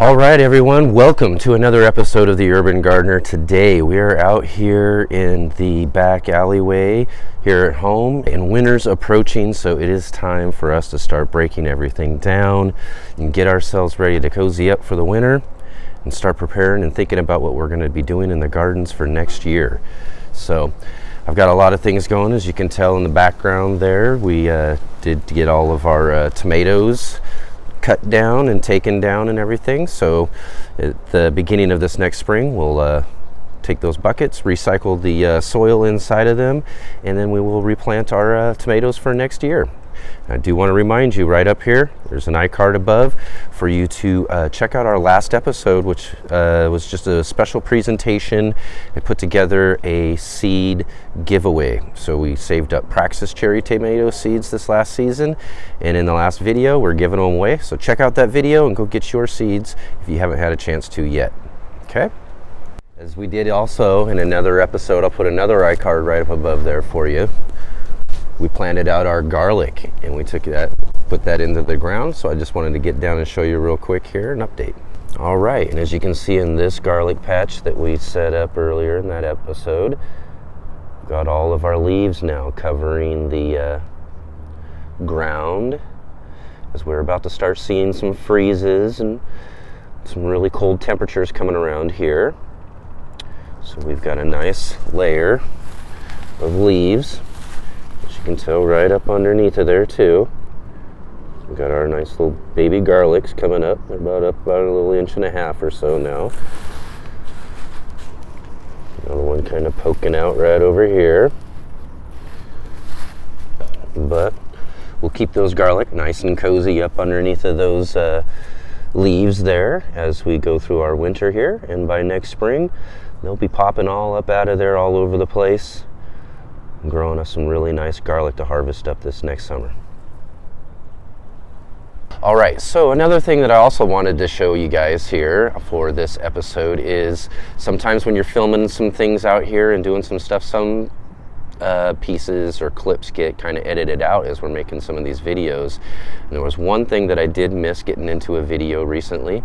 All right, everyone, welcome to another episode of The Urban Gardener. Today we are out here in the back alleyway here at home, and winter's approaching, so it is time for us to start breaking everything down and get ourselves ready to cozy up for the winter and start preparing and thinking about what we're going to be doing in the gardens for next year. So I've got a lot of things going, as you can tell in the background there. We did get all of our tomatoes cut down and taken down and everything. So at the beginning of this next spring, we'll take those buckets, recycle the soil inside of them, and then we will replant our tomatoes for next year. I do want to remind you right up here, there's an iCard above for you to check out our last episode, which was just a special presentation. I put together a seed giveaway. So we saved up Praxis cherry tomato seeds this last season, and in the last video we're giving them away. So check out that video and go get your seeds if you haven't had a chance to yet. Okay? As we did also in another episode, I'll put another iCard right up above there for you. We planted out our garlic and we put that into the ground. So I just wanted to get down and show you real quick here an update. All right, and as you can see in this garlic patch that we set up earlier in that episode, we've got all of our leaves now covering the ground, as we're about to start seeing some freezes and some really cold temperatures coming around here. So we've got a nice layer of leaves. You can tell right up underneath of there too. We've got our nice little baby garlics coming up. They're about a little inch and a half or so now. Another one kind of poking out right over here. But we'll keep those garlic nice and cozy up underneath of those leaves there as we go through our winter here. And by next spring, they'll be popping all up out of there all over the place, growing us some really nice garlic to harvest up this next summer. All right, so another thing that I also wanted to show you guys here for this episode is sometimes when you're filming some things out here and doing some stuff, some pieces or clips get kind of edited out as we're making some of these videos. And there was one thing that I did miss getting into a video recently.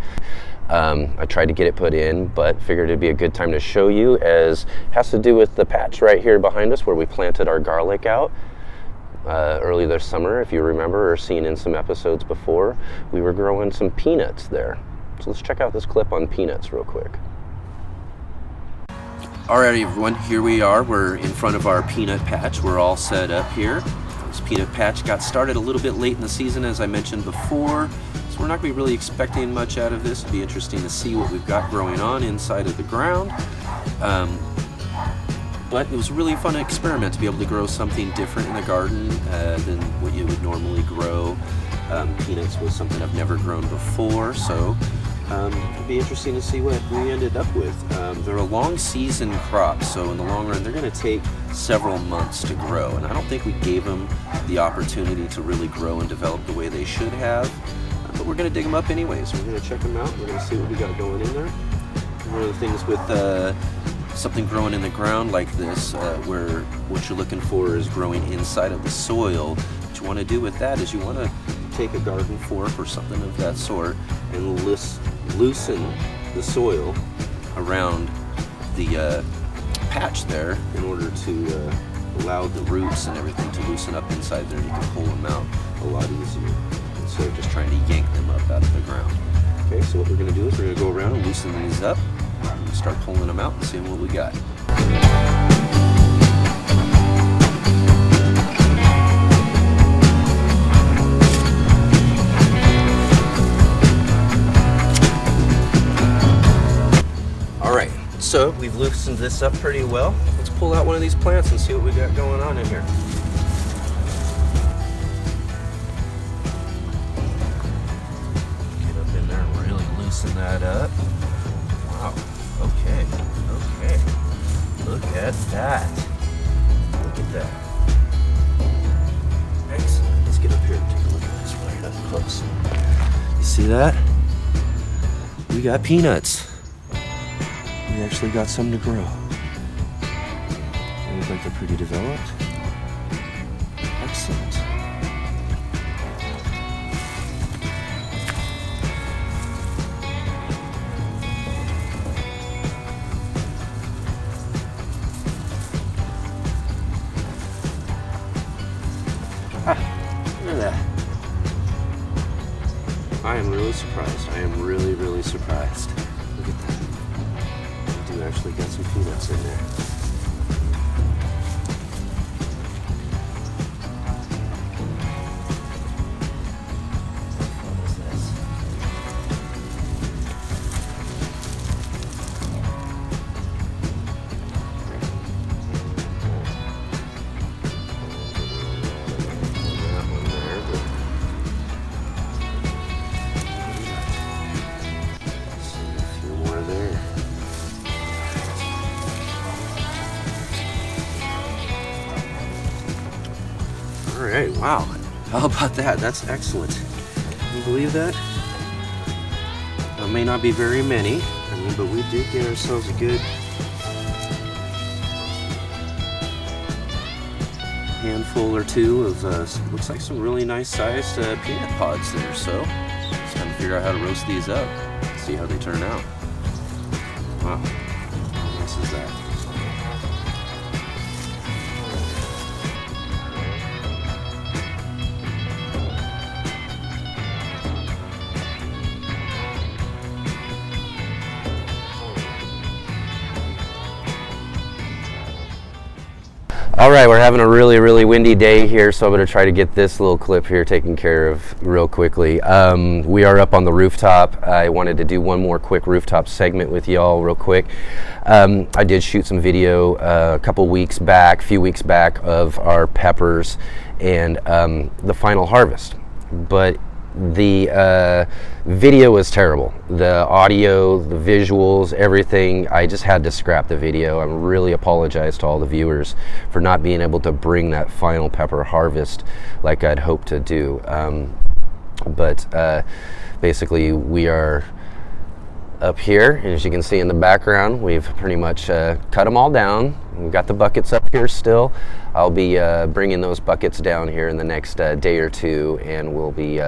I tried to get it put in, but figured it'd be a good time to show you, as it has to do with the patch right here behind us where we planted our garlic out early this summer. If you remember or seen in some episodes before, we were growing some peanuts there. So let's check out this clip on peanuts real quick. Alright everyone, here we are. We're in front of our peanut patch. We're all set up here. This peanut patch got started a little bit late in the season, as I mentioned before. So we're not going to be really expecting much out of this. It'll be interesting to see what we've got growing on inside of the ground. But it was a really fun experiment to be able to grow something different in the garden than what you would normally grow. Peanuts was something I've never grown before, so it'll be interesting to see what we ended up with. They're a long season crop, so in the long run they're going to take several months to grow, and I don't think we gave them the opportunity to really grow and develop the way they should have. But we're going to dig them up anyways. We're going to check them out. We're going to see what we got going in there. One of the things with something growing in the ground like this, where what you're looking for is growing inside of the soil, what you want to do with that is you want to take a garden fork or something of that sort and loosen the soil around the patch there in order to allow the roots and everything to loosen up inside there, and you can pull them out a lot easier instead of just trying to yank them up out of the ground. Okay, so what we're going to do is we're going to go around and loosen these up and start pulling them out and seeing what we got. Alright, so we've loosened this up pretty well. Let's pull out one of these plants and see what we got going on in here. Loosen that up. Wow. Okay. Look at that. Look at that. Excellent. Let's get up here and take a look at this right up close. You see that? We got peanuts. We actually got some to grow. They look like they're pretty developed. Excellent. I am really surprised. I am really, really surprised. Look at that. I do actually got some peanuts in there. All right, wow. How about that? That's excellent. Can you believe that? May not be very many, but we did get ourselves a good handful or two of, looks like some really nice sized peanut pods there. So just trying to figure out how to roast these up, see how they turn out. Wow, how nice is that? All right, we're having a really, really windy day here, so I'm going to try to get this little clip here taken care of real quickly. We are up on the rooftop. I wanted to do one more quick rooftop segment with y'all real quick. I did shoot some video a few weeks back of our peppers and the final harvest, but the video was terrible. The audio, the visuals, everything, I just had to scrap the video. I really apologize to all the viewers for not being able to bring that final pepper harvest like I'd hoped to do. But basically we are up here, and as you can see in the background, we've pretty much cut them all down. We've got the buckets up here still. I'll be bringing those buckets down here in the next day or two, and we'll be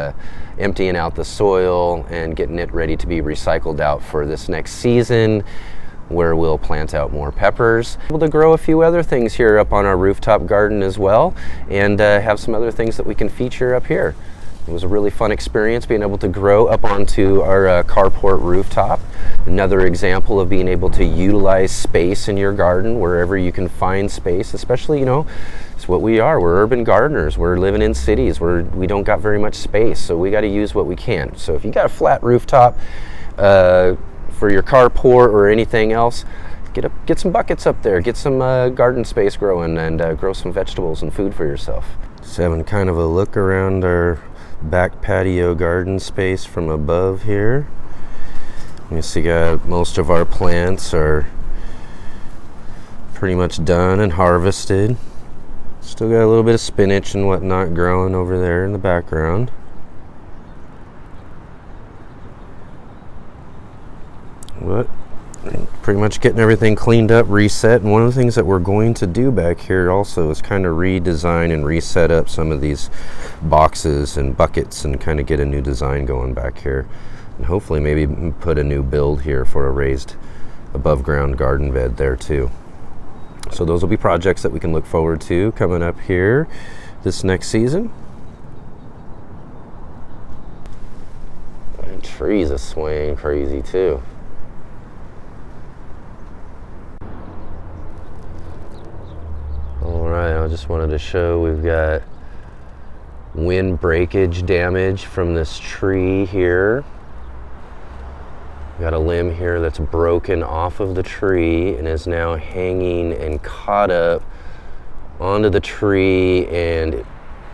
emptying out the soil and getting it ready to be recycled out for this next season, where we'll plant out more peppers. Able to grow a few other things here up on our rooftop garden as well, and have some other things that we can feature up here. It was a really fun experience being able to grow up onto our carport rooftop. Another example of being able to utilize space in your garden wherever you can find space, especially, it's what we are. We're urban gardeners. We're living in cities where we don't got very much space, so we got to use what we can. So if you got a flat rooftop for your carport or anything else, get some buckets up there, get some garden space growing, and grow some vegetables and food for yourself. Just having kind of a look around our back patio garden space from above here. You see, most of our plants are pretty much done and harvested. Still got a little bit of spinach and whatnot growing over there in the background. But pretty much getting everything cleaned up, reset, and one of the things that we're going to do back here also is kind of redesign and reset up some of these boxes and buckets and kind of get a new design going back here, and hopefully maybe put a new build here for a raised above ground garden bed there too. So those will be projects that we can look forward to coming up here this next season. And trees are swaying crazy too. Alright, I just wanted to show we've got wind breakage damage from this tree here. We've got a limb here that's broken off of the tree and is now hanging and caught up onto the tree and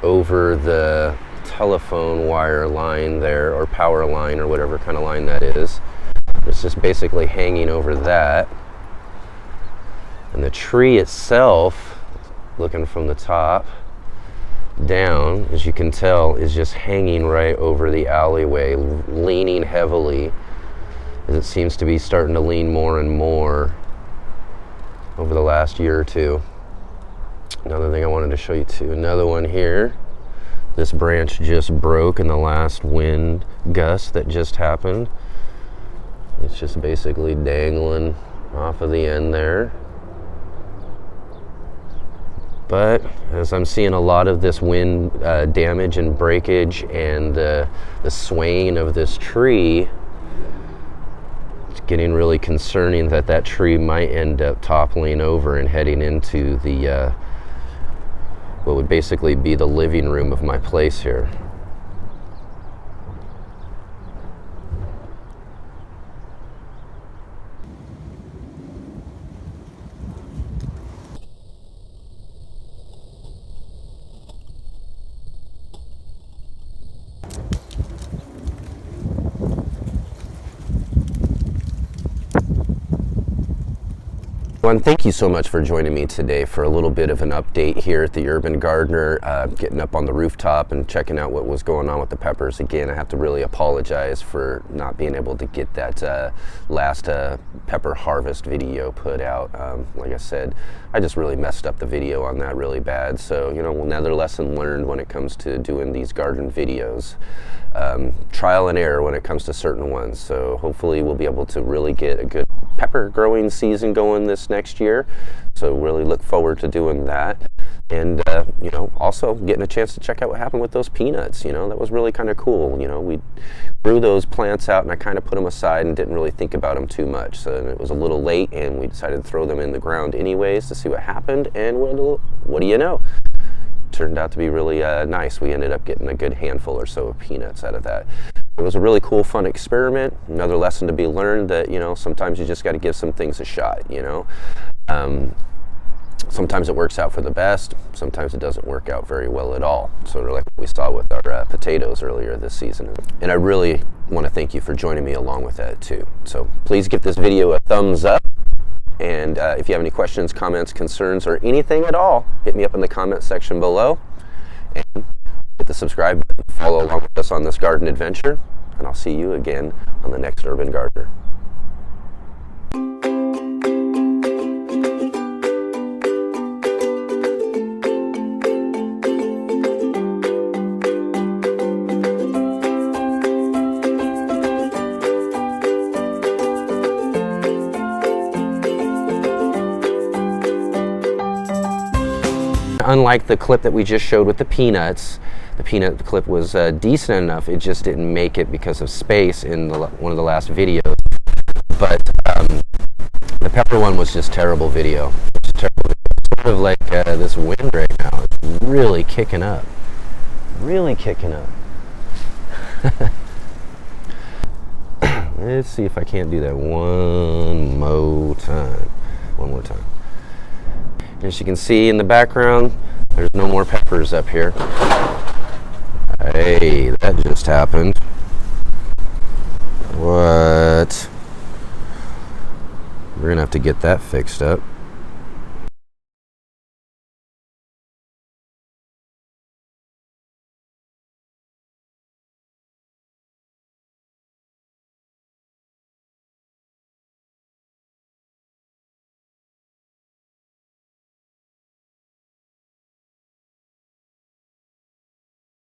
over the telephone wire line there, or power line, or whatever kind of line that is. It's just basically hanging over that. And the tree itself, looking from the top down, as you can tell, is just hanging right over the alleyway, leaning heavily, as it seems to be starting to lean more and more over the last year or two. Another thing I wanted to show you too, another one here. This branch just broke in the last wind gust that just happened. It's just basically dangling off of the end there. But as I'm seeing a lot of this wind damage and breakage and the swaying of this tree, it's getting really concerning that that tree might end up toppling over and heading into the what would basically be the living room of my place here. And thank you so much for joining me today for a little bit of an update here at the Urban Gardener, getting up on the rooftop and checking out what was going on with the peppers. Again, I have to really apologize for not being able to get that last pepper harvest video put out. Like I said, I just really messed up the video on that really bad. So, you know, another lesson learned when it comes to doing these garden videos. Trial and error when it comes to certain ones. So hopefully we'll be able to really get a good pepper growing season going this next year. So really look forward to doing that. And, you know, also getting a chance to check out what happened with those peanuts. You know, that was really kind of cool. You know, we grew those plants out and I kind of put them aside and didn't really think about them too much. So it was a little late and we decided to throw them in the ground anyways to see what happened. And what do you know? Turned out to be really nice. We ended up getting a good handful or so of peanuts out of that. It was a really cool, fun experiment. Another lesson to be learned that, you know, sometimes you just got to give some things a shot, you know. Sometimes it works out for the best. Sometimes it doesn't work out very well at all. Sort of like what we saw with our potatoes earlier this season. And I really want to thank you for joining me along with that too. So please give this video a thumbs up. And if you have any questions, comments, concerns, or anything at all, hit me up in the comment section below. And hit the subscribe button, follow along with us on this garden adventure. And I'll see you again on the next Urban Gardener. Unlike the clip that we just showed with the peanuts, the peanut clip was decent enough. It just didn't make it because of space in one of the last videos. But the pepper one was just terrible video. It's terrible video. It's sort of like this wind right now. It's really kicking up. Really kicking up. Let's see if I can't do that one more time. One more time. As you can see in the background, there's no more peppers up here. Hey, that just happened. What? We're gonna have to get that fixed up.